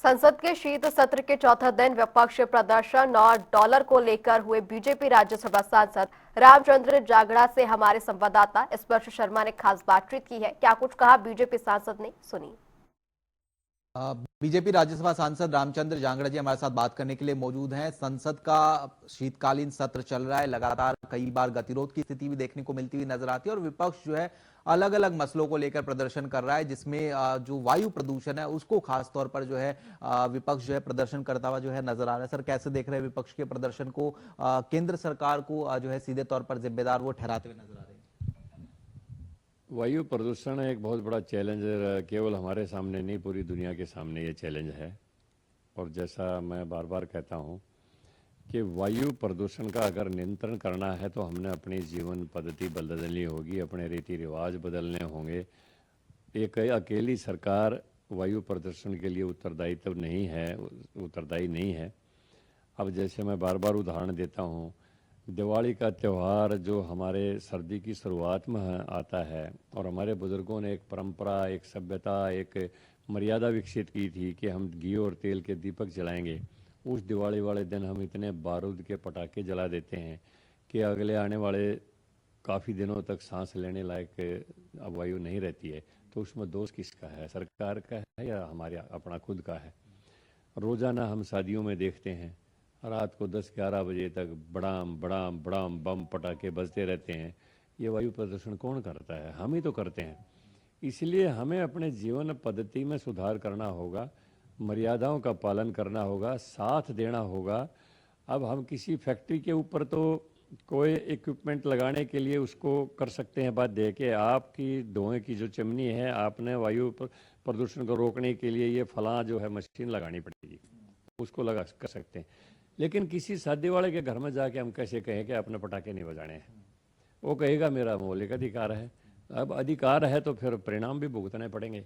संसद के शीत सत्र के चौथा दिन विपक्ष प्रदर्शन और डॉलर को लेकर हुए बीजेपी राज्यसभा सांसद रामचंद्र जागड़ा से हमारे संवाददाता स्पर्श शर्मा ने खास बातचीत की है। क्या कुछ कहा बीजेपी सांसद ने, सुनिए। बीजेपी राज्यसभा सांसद रामचंद्र जांगड़ा जी हमारे साथ बात करने के लिए मौजूद हैं। संसद का शीतकालीन सत्र चल रहा है, लगातार कई बार गतिरोध की स्थिति भी देखने को मिलती हुई नजर आती है और विपक्ष जो है अलग अलग मसलों को लेकर प्रदर्शन कर रहा है, जिसमें जो वायु प्रदूषण है उसको खास तौर पर जो है विपक्ष जो है प्रदर्शन करता हुआ जो है नजर आ रहा है। सर, कैसे देख रहे हैं विपक्ष के प्रदर्शन को? केंद्र सरकार को जो है सीधे तौर पर जिम्मेदार वो ठहराते हुए नजर आ रहे हैं। वायु प्रदूषण एक बहुत बड़ा चैलेंज केवल हमारे सामने नहीं, पूरी दुनिया के सामने ये चैलेंज है। और जैसा मैं बार बार कहता हूँ कि वायु प्रदूषण का अगर नियंत्रण करना है तो हमने अपनी जीवन पद्धति बदलनी होगी, अपने रीति रिवाज बदलने होंगे। एक अकेली सरकार वायु प्रदूषण के लिए उत्तरदायी नहीं है। अब जैसे मैं बार बार उदाहरण देता हूँ, दिवाली का त्यौहार जो हमारे सर्दी की शुरुआत में आता है और हमारे बुजुर्गों ने एक परंपरा, एक सभ्यता, एक मर्यादा विकसित की थी कि हम घी और तेल के दीपक जलाएंगे। उस दिवाली वाले दिन हम इतने बारूद के पटाखे जला देते हैं कि अगले आने वाले काफ़ी दिनों तक सांस लेने लायक वायु नहीं रहती है। तो उसमें दोष किसका है, सरकार का है या हमारे अपना खुद का है? रोज़ाना हम शादियों में देखते हैं रात को 10-11 बजे तक बड़ाम बड़ाम बड़ाम बम पटाखे बजते रहते हैं। ये वायु प्रदूषण कौन करता है? हम ही तो करते हैं। इसलिए हमें अपने जीवन पद्धति में सुधार करना होगा, मर्यादाओं का पालन करना होगा, साथ देना होगा। अब हम किसी फैक्ट्री के ऊपर तो कोई इक्विपमेंट लगाने के लिए उसको कर सकते हैं बात दे के आपकी धुएं की जो चिमनी है, आपने वायु प्रदूषण को रोकने के लिए ये फलां जो है मशीन लगानी पड़ेगी, उसको लगा कर सकते हैं। लेकिन किसी शादी वाले के घर में जाके हम कैसे कहें कि आपने पटाखे नहीं बजाने हैं? वो कहेगा मेरा मौलिक अधिकार है। अब अधिकार है तो फिर परिणाम भी भुगतने पड़ेंगे।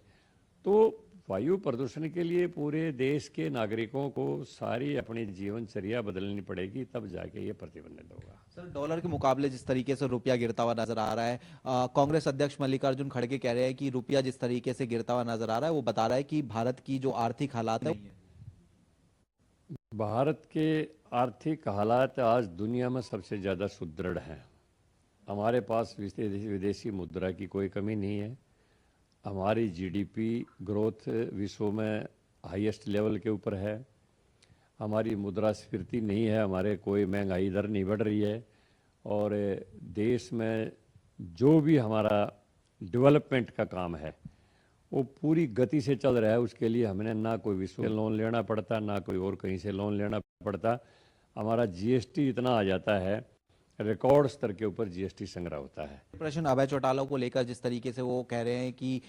तो वायु प्रदूषण के लिए पूरे देश के नागरिकों को सारी अपनी जीवनचर्या बदलनी पड़ेगी, तब जाके ये प्रतिबंधित होगा। सर, डॉलर के मुकाबले जिस तरीके से रुपया गिरता हुआ नजर आ रहा है, कांग्रेस अध्यक्ष मल्लिकार्जुन खड़गे कह रहे हैं कि रुपया जिस तरीके से गिरता हुआ नजर आ रहा है वो बता रहा है कि भारत की जो आर्थिक हालात है, भारत के आर्थिक हालात आज दुनिया में सबसे ज़्यादा सुदृढ़ हैं। हमारे पास विदेशी मुद्रा की कोई कमी नहीं है। हमारी जीडीपी ग्रोथ विश्व में हाईएस्ट लेवल के ऊपर है। हमारी मुद्रास्फीति नहीं है, हमारे कोई महंगाई दर नहीं बढ़ रही है। और देश में जो भी हमारा डेवलपमेंट का काम है वो पूरी गति से चल रहा है। उसके लिए हमें ना कोई विश्व लोन लेना पड़ता, ना कोई और कहीं से लोन लेना पड़ता। हमारा जीएसटी इतना आ जाता है, रिकॉर्ड स्तर के ऊपर जीएसटी संग्रह होता है। प्रश्न अभय चौटाला को लेकर जिस तरीके से वो कह रहे हैं कि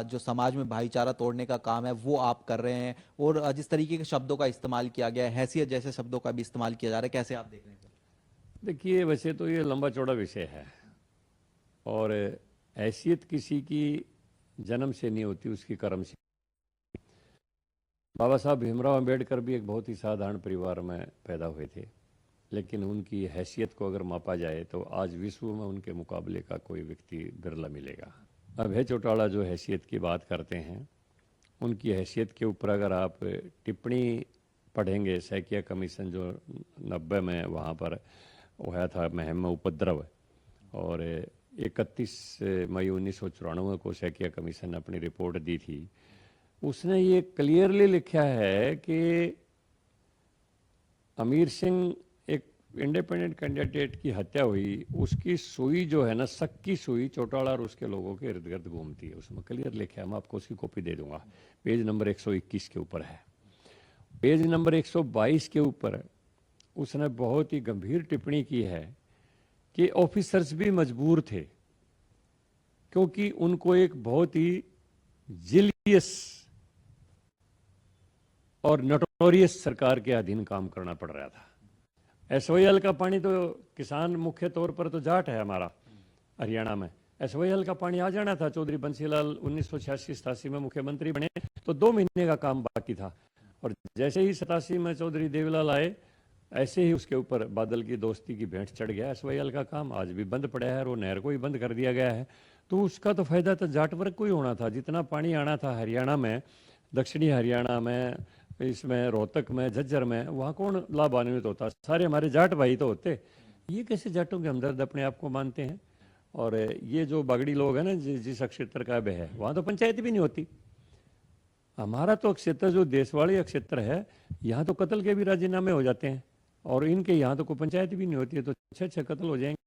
जो समाज में भाईचारा तोड़ने का काम है वो आप कर रहे हैं, और जिस तरीके के शब्दों का इस्तेमाल किया गया है, हैसियत जैसे शब्दों का भी इस्तेमाल किया जा रहा है, कैसे आप देख रहे हैं? देखिए, वैसे तो ये लंबा चौड़ा विषय है और हैसियत किसी की जन्म से नहीं होती, उसकी कर्म से। बाबा साहब भीमराव अंबेडकर भी एक बहुत ही साधारण परिवार में पैदा हुए थे, लेकिन उनकी हैसियत को अगर मापा जाए तो आज विश्व में उनके मुकाबले का कोई व्यक्ति बिरला मिलेगा। अभय चौटाला जो हैसियत की बात करते हैं, उनकी हैसियत के ऊपर अगर आप टिप्पणी पढ़ेंगे, सैकिया कमीशन जो 90 में वहाँ पर हुआ था महम उपद्रव, और 31 मई 1994 को सैकिया कमीशन ने अपनी रिपोर्ट दी थी। उसने ये क्लियरली लिखा है कि अमीर सिंह एक इंडिपेंडेंट कैंडिडेट की हत्या हुई, उसकी सुई जो है ना, शक की सुई चौटाला और उसके लोगों के इर्द गिर्द घूमती है। उसमें क्लियर लिखा है, मैं आपको उसकी कॉपी दे दूंगा। पेज नंबर 121 के ऊपर है। पेज नंबर 122 के ऊपर उसने बहुत ही गंभीर टिप्पणी की है कि ऑफिसर्स भी मजबूर थे, क्योंकि उनको एक बहुत ही जिलियस और नटोरियस सरकार के अधीन काम करना पड़ रहा था। एसवाईएल का पानी तो किसान मुख्य तौर पर तो जाट है हमारा हरियाणा में, एसवाईएल का पानी आ जाना था। चौधरी बंसीलाल 1986-87 में मुख्यमंत्री बने तो 2 महीने का काम बाकी था, और जैसे ही 87 में चौधरी देवीलाल आए, ऐसे ही उसके ऊपर बादल की दोस्ती की भेंट चढ़ गया। एसवाईएल का काम आज भी बंद पड़ा है और वो नहर को ही बंद कर दिया गया है। तो उसका तो फायदा तो जाट वर्ग को ही होना था। जितना पानी आना था हरियाणा में, दक्षिणी हरियाणा में, इसमें रोहतक में, झज्जर में, वहाँ कौन लाभान्वित होता? सारे हमारे जाट भाई तो होते। ये कैसे जाटों के हमदर्द अपने आप को मानते हैं? और ये जो बागड़ी लोग हैं ना, जिस क्षेत्र का अब है, वहाँ तो पंचायत भी नहीं होती। हमारा तो क्षेत्र जो देशवाड़ी क्षेत्र है, यहाँ तो कत्ल के भी राजीनामे हो जाते हैं, और इनके यहाँ तो कोई पंचायत भी नहीं होती है, तो 6-6 कत्ल हो जाएंगे।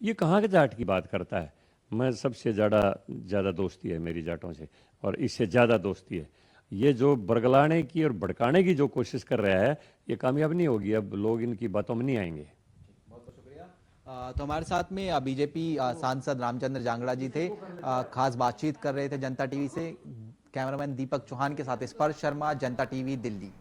ये कहाँ के जाट की बात करता है? मैं सबसे ज़्यादा दोस्ती है मेरी जाटों से, और इससे ज़्यादा दोस्ती है। ये जो बरगलाने की और भड़काने की जो कोशिश कर रहा है, ये कामयाब नहीं होगी। अब लोग इनकी बातों में नहीं आएंगे। बहुत बहुत शुक्रिया। तो हमारे साथ में बीजेपी सांसद रामचंद्र जांगड़ा जी थे, खास बातचीत कर रहे थे जनता टीवी से। कैमरामैन दीपक चौहान के साथ स्पर्श शर्मा, जनता टीवी, दिल्ली।